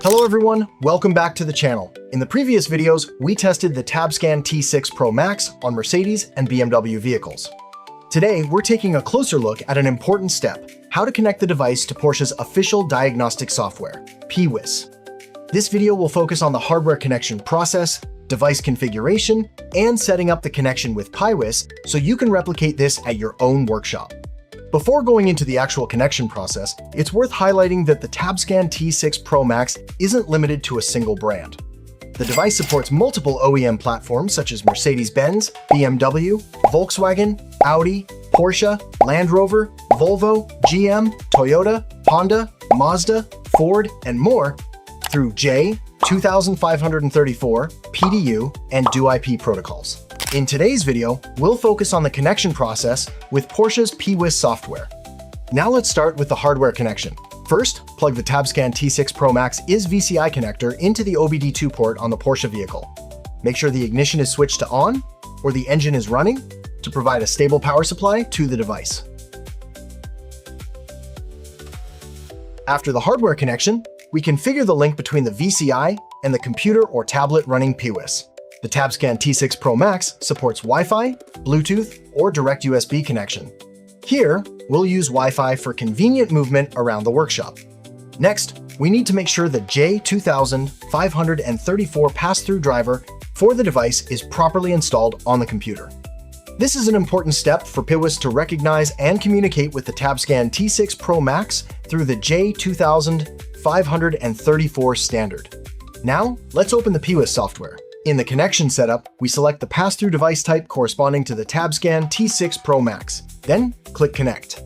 Hello everyone, welcome back to the channel. In the previous videos, we tested the TabScan T6 Pro Max on Mercedes and BMW vehicles. Today, we're taking a closer look at an important step, how to connect the device to Porsche's official diagnostic software, PIWIS. This video will focus on the hardware connection process, device configuration, and setting up the connection with PIWIS so you can replicate this at your own workshop. Before going into the actual connection process, it's worth highlighting that the TabScan T6 Pro Max isn't limited to a single brand. The device supports multiple OEM platforms such as Mercedes-Benz, BMW, Volkswagen, Audi, Porsche, Land Rover, Volvo, GM, Toyota, Honda, Mazda, Ford, and more through J2534, PDU, and DoIP protocols. In today's video, we'll focus on the connection process with Porsche's PIWIS software. Now let's start with the hardware connection. First, plug the TabScan T6 Pro Max IS VCI connector into the OBD2 port on the Porsche vehicle. Make sure the ignition is switched to on, or the engine is running, to provide a stable power supply to the device. After the hardware connection, we configure the link between the VCI and the computer or tablet running PIWIS. The TabScan T6 Pro Max supports Wi-Fi, Bluetooth, or direct USB connection. Here, we'll use Wi-Fi for convenient movement around the workshop. Next, we need to make sure the J2534 PassThru driver for the device is properly installed on the computer. This is an important step for PIWIS to recognize and communicate with the TabScan T6 Pro Max through the J2534 standard. Now, let's open the PIWIS software. In the connection setup, we select the PassThru device type corresponding to the TabScan T6 Pro Max, then click Connect.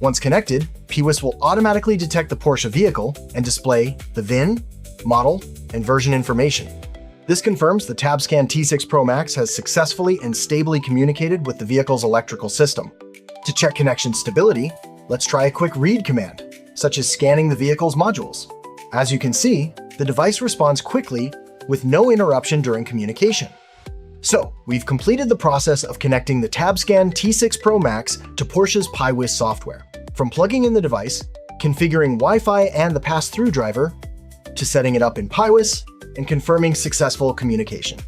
Once connected, PIWIS will automatically detect the Porsche vehicle and display the VIN, model, and version information. This confirms the TabScan T6 Pro Max has successfully and stably communicated with the vehicle's electrical system. To check connection stability, let's try a quick read command, such as scanning the vehicle's modules. As you can see, the device responds quickly with no interruption during communication. So, we've completed the process of connecting the TabScan T6 Pro Max to Porsche's PIWIS software. From plugging in the device, configuring Wi-Fi and the PassThru driver, to setting it up in PIWIS, and confirming successful communication.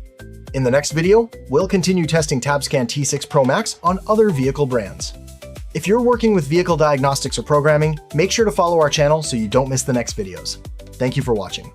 In the next video, we'll continue testing TabScan T6 Pro Max on other vehicle brands. If you're working with vehicle diagnostics or programming, make sure to follow our channel so you don't miss the next videos. Thank you for watching.